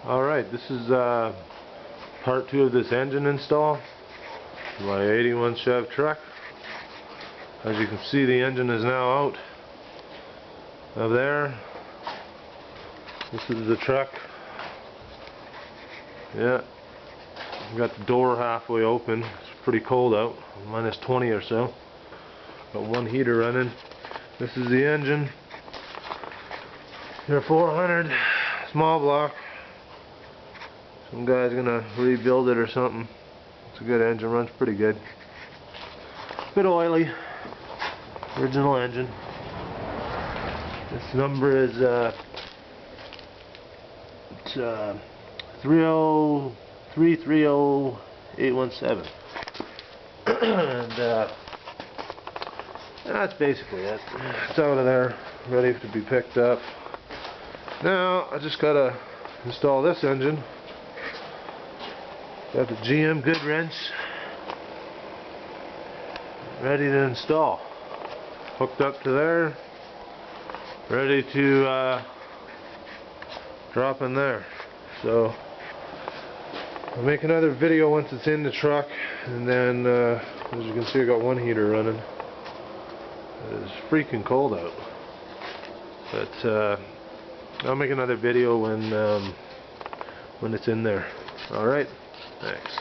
Alright, this is part 2 of this engine install. My 81 Chev truck. As you can see, the engine is now out of there. This is the truck. Yeah, got the door halfway open. It's pretty cold out, minus 20 or so. Got one heater running. This is the engine. Your 400 small block. Some guy's gonna rebuild it or something. It's a good engine, runs pretty good. Bit oily. Original engine. This number is 3030817. And that's basically it. It's out of there, ready to be picked up. Now I just gotta install this engine. Got the GM good wrench ready to install. Hooked up to there, ready to drop in there. So I'll make another video once it's in the truck, and then as you can see, I got one heater running. It's freaking cold out, but I'll make another video when it's in there. Alright, thanks.